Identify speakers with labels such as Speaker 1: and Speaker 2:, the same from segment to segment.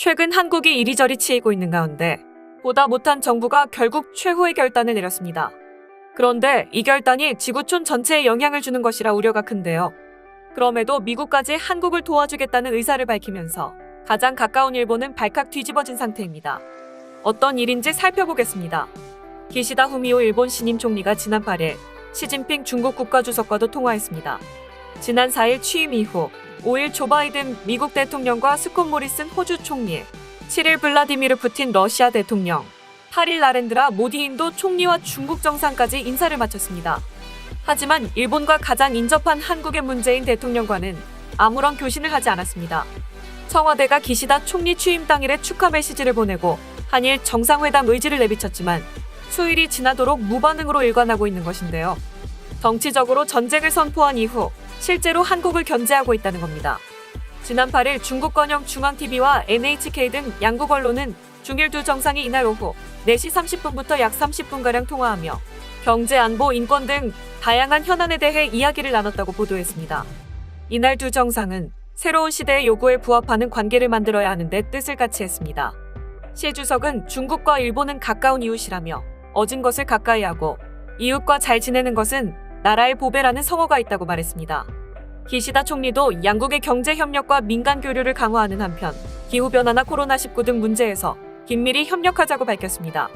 Speaker 1: 최근 한국이 이리저리 치이고 있는 가운데 보다 못한 정부가 결국 최후의 결단을 내렸습니다. 그런데 이 결단이 지구촌 전체에 영향을 주는 것이라 우려가 큰데요. 그럼에도 미국까지 한국을 도와주겠다는 의사를 밝히면서 가장 가까운 일본은 발칵 뒤집어진 상태입니다. 어떤 일인지 살펴보겠습니다. 기시다 후미오 일본 신임 총리가 지난 8일 시진핑 중국 국가주석과도 통화했습니다. 지난 4일 취임 이후 5일 조 바이든 미국 대통령과 스콧 모리슨 호주 총리, 7일 블라디미르 푸틴 러시아 대통령, 8일 나렌드라 모디 인도 총리와 중국 정상까지 인사를 마쳤습니다. 하지만 일본과 가장 인접한 한국의 문재인 대통령과는 아무런 교신을 하지 않았습니다. 청와대가 기시다 총리 취임 당일에 축하 메시지를 보내고 한일 정상회담 의지를 내비쳤지만 수일이 지나도록 무반응으로 일관하고 있는 것인데요. 정치적으로 전쟁을 선포한 이후 실제로 한국을 견제하고 있다는 겁니다. 지난 8일 중국 건영 중앙TV와 NHK 등 양국 언론은 중일 두 정상이 이날 오후 4시 30분부터 약 30분가량 통화하며 경제, 안보, 인권 등 다양한 현안에 대해 이야기를 나눴다고 보도했습니다. 이날 두 정상은 새로운 시대의 요구에 부합하는 관계를 만들어야 하는데 뜻을 같이 했습니다. 시 주석은 중국과 일본은 가까운 이웃이라며 어진 것을 가까이 하고 이웃과 잘 지내는 것은 나라의 보배라는 성어가 있다고 말했습니다. 기시다 총리도 양국의 경제 협력과 민간 교류를 강화하는 한편 기후변화나 코로나19 등 문제에서 긴밀히 협력하자고 밝혔습니다.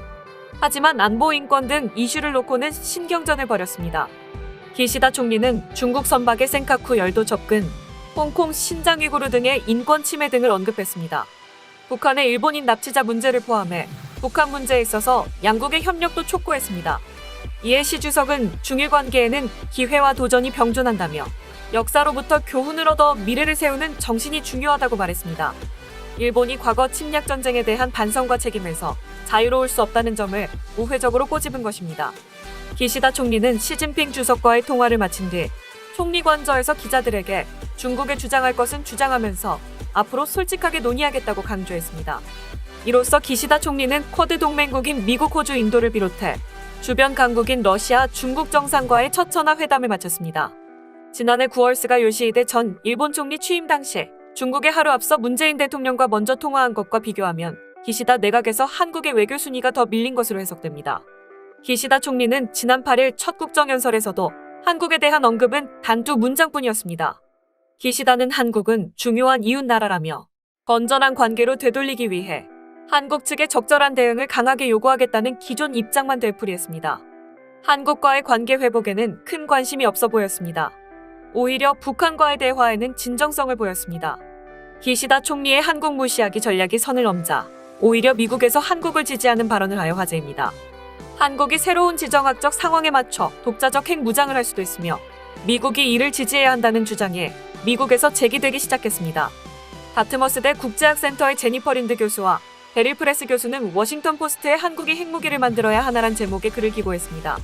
Speaker 1: 하지만 안보, 인권 등 이슈를 놓고는 신경전을 벌였습니다. 기시다 총리는 중국 선박의 센카쿠 열도 접근, 홍콩 신장 위구르 등의 인권 침해 등을 언급했습니다. 북한의 일본인 납치자 문제를 포함해 북한 문제에 있어서 양국의 협력도 촉구했습니다. 이에 시 주석은 중일 관계에는 기회와 도전이 병존한다며 역사로부터 교훈을 얻어 미래를 세우는 정신이 중요하다고 말했습니다. 일본이 과거 침략 전쟁에 대한 반성과 책임에서 자유로울 수 없다는 점을 우회적으로 꼬집은 것입니다. 기시다 총리는 시진핑 주석과의 통화를 마친 뒤 총리관저에서 기자들에게 중국에 주장할 것은 주장하면서 앞으로 솔직하게 논의하겠다고 강조했습니다. 이로써 기시다 총리는 쿼드 동맹국인 미국, 호주, 인도를 비롯해 주변 강국인 러시아, 중국 정상과의 첫 전화 회담을 마쳤습니다. 지난해 9월 스가 요시히데 전 일본 총리 취임 당시 중국에 하루 앞서 문재인 대통령과 먼저 통화한 것과 비교하면 기시다 내각에서 한국의 외교 순위가 더 밀린 것으로 해석됩니다. 기시다 총리는 지난 8일 첫 국정연설에서도 한국에 대한 언급은 단 2문장뿐이었습니다. 기시다는 한국은 중요한 이웃 나라라며 건전한 관계로 되돌리기 위해 한국 측의 적절한 대응을 강하게 요구하겠다는 기존 입장만 되풀이했습니다. 한국과의 관계 회복에는 큰 관심이 없어 보였습니다. 오히려 북한과의 대화에는 진정성을 보였습니다. 기시다 총리의 한국 무시하기 전략이 선을 넘자 오히려 미국에서 한국을 지지하는 발언을 하여 화제입니다. 한국이 새로운 지정학적 상황에 맞춰 독자적 핵무장을 할 수도 있으며 미국이 이를 지지해야 한다는 주장이 미국에서 제기되기 시작했습니다. 다트머스대 국제학센터의 제니퍼 린드 교수와 베릴 프레스 교수는 워싱턴 포스트에 한국이 핵무기를 만들어야 하나란 제목의 글을 기고했습니다.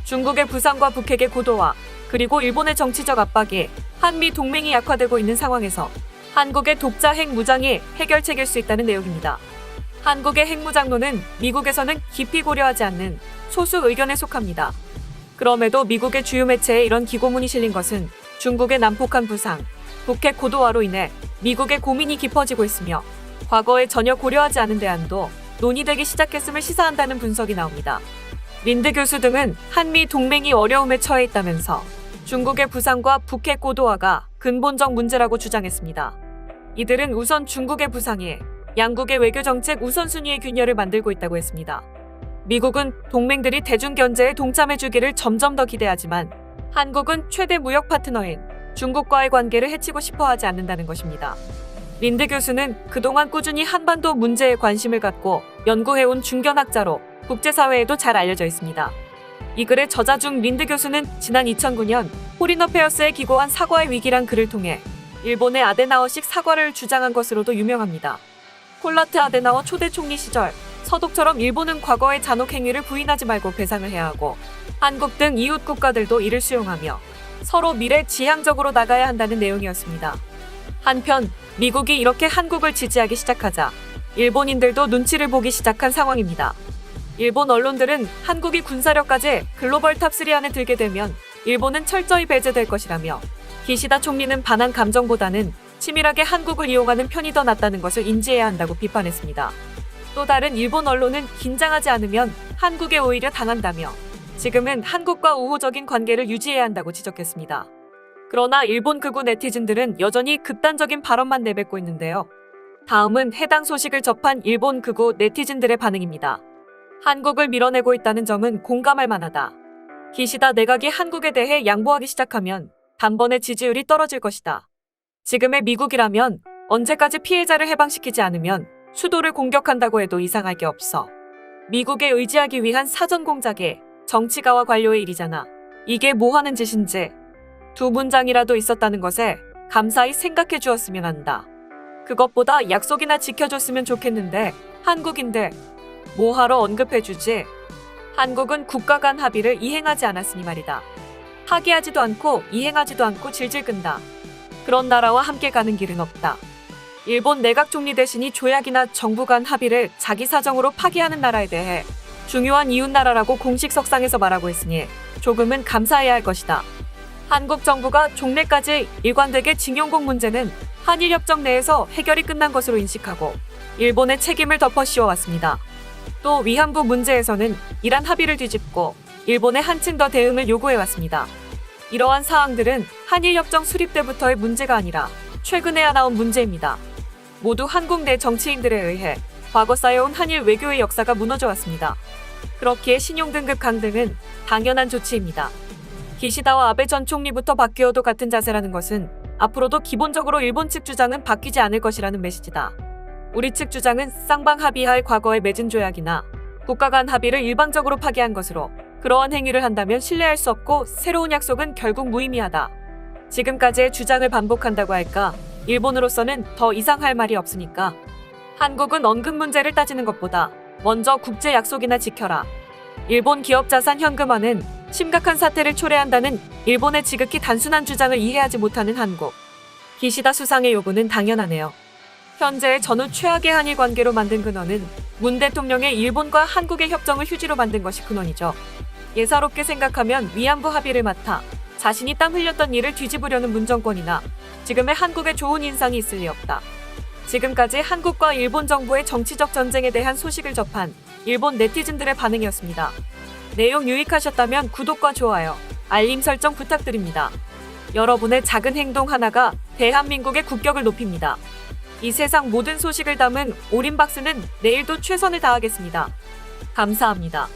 Speaker 1: 중국의 부상과 북핵의 고도화, 그리고 일본의 정치적 압박이 한미 동맹이 약화되고 있는 상황에서 한국의 독자 핵무장이 해결책일 수 있다는 내용입니다. 한국의 핵무장론은 미국에서는 깊이 고려하지 않는 소수 의견에 속합니다. 그럼에도 미국의 주요 매체에 이런 기고문이 실린 것은 중국의 난폭한 부상, 북핵 고도화로 인해 미국의 고민이 깊어지고 있으며 과거에 전혀 고려하지 않은 대안도 논의되기 시작했음을 시사한다는 분석이 나옵니다. 린드 교수 등은 한미 동맹이 어려움에 처해 있다면서 중국의 부상과 북핵 고도화가 근본적 문제라고 주장했습니다. 이들은 우선 중국의 부상이 양국의 외교정책 우선순위의 균열을 만들고 있다고 했습니다. 미국은 동맹들이 대중 견제에 동참해주기를 점점 더 기대하지만 한국은 최대 무역 파트너인 중국과의 관계를 해치고 싶어하지 않는다는 것입니다. 린드 교수는 그동안 꾸준히 한반도 문제에 관심을 갖고 연구해온 중견학자로 국제사회에도 잘 알려져 있습니다. 이 글의 저자 중 린드 교수는 지난 2009년 포린 어페어스에 기고한 사과의 위기란 글을 통해 일본의 아데나워식 사과를 주장한 것으로도 유명합니다. 콜라트 아데나워 초대 총리 시절 서독처럼 일본은 과거의 잔혹 행위를 부인하지 말고 배상을 해야 하고 한국 등 이웃 국가들도 이를 수용하며 서로 미래 지향적으로 나가야 한다는 내용이었습니다. 한편 미국이 이렇게 한국을 지지하기 시작하자 일본인들도 눈치를 보기 시작한 상황입니다. 일본 언론들은 한국이 군사력까지 글로벌 탑3 안에 들게 되면 일본은 철저히 배제될 것이라며 기시다 총리는 반한 감정보다는 치밀하게 한국을 이용하는 편이 더 낫다는 것을 인지해야 한다고 비판했습니다. 또 다른 일본 언론은 긴장하지 않으면 한국에 오히려 당한다며 지금은 한국과 우호적인 관계를 유지해야 한다고 지적했습니다. 그러나 일본 극우 네티즌들은 여전히 극단적인 발언만 내뱉고 있는데요. 다음은 해당 소식을 접한 일본 극우 네티즌들의 반응입니다. 한국을 밀어내고 있다는 점은 공감할 만하다. 기시다 내각이 한국에 대해 양보하기 시작하면 단번에 지지율이 떨어질 것이다. 지금의 미국이라면 언제까지 피해자를 해방시키지 않으면 수도를 공격한다고 해도 이상할 게 없어. 미국에 의지하기 위한 사전 공작에 정치가와 관료의 일이잖아. 이게 뭐 하는 짓인지 두 문장이라도 있었다는 것에 감사히 생각해 주었으면 한다. 그것보다 약속이나 지켜줬으면 좋겠는데 한국인들 뭐하러 언급해주지? 한국은 국가 간 합의를 이행하지 않았으니 말이다. 파기하지도 않고 이행하지도 않고 질질 끈다. 그런 나라와 함께 가는 길은 없다. 일본 내각 총리 대신이 조약이나 정부 간 합의를 자기 사정으로 파기하는 나라에 대해 중요한 이웃나라라고 공식 석상에서 말하고 있으니 조금은 감사해야 할 것이다. 한국 정부가 종래까지 일관되게 징용공 문제는 한일협정 내에서 해결이 끝난 것으로 인식하고 일본의 책임을 덮어 씌워왔습니다. 또 위안부 문제에서는 이란 합의를 뒤집고 일본에 한층 더 대응을 요구해왔습니다. 이러한 사항들은 한일협정 수립 때부터의 문제가 아니라 최근에야 나온 문제입니다. 모두 한국 내 정치인들에 의해 과거 쌓여온 한일 외교의 역사가 무너져 왔습니다. 그렇기에 신용등급 강등은 당연한 조치입니다. 기시다와 아베 전 총리부터 바뀌어도 같은 자세라는 것은 앞으로도 기본적으로 일본 측 주장은 바뀌지 않을 것이라는 메시지다. 우리 측 주장은 쌍방 합의하에 과거에 맺은 조약이나 국가 간 합의를 일방적으로 파기한 것으로 그러한 행위를 한다면 신뢰할 수 없고 새로운 약속은 결국 무의미하다. 지금까지의 주장을 반복한다고 할까? 일본으로서는 더 이상 할 말이 없으니까. 한국은 언급 문제를 따지는 것보다 먼저 국제 약속이나 지켜라. 일본 기업 자산 현금화는 심각한 사태를 초래한다는 일본의 지극히 단순한 주장을 이해하지 못하는 한국. 기시다 수상의 요구는 당연하네요. 현재의 전후 최악의 한일 관계로 만든 근원은 문 대통령의 일본과 한국의 협정을 휴지로 만든 것이 근원이죠. 예사롭게 생각하면 위안부 합의를 맡아 자신이 땀 흘렸던 일을 뒤집으려는 문 정권이나 지금의 한국에 좋은 인상이 있을 리 없다. 지금까지 한국과 일본 정부의 정치적 전쟁에 대한 소식을 접한 일본 네티즌들의 반응이었습니다. 내용 유익하셨다면 구독과 좋아요, 알림 설정 부탁드립니다. 여러분의 작은 행동 하나가 대한민국의 국격을 높입니다. 이 세상 모든 소식을 담은 오린박스는 내일도 최선을 다하겠습니다. 감사합니다.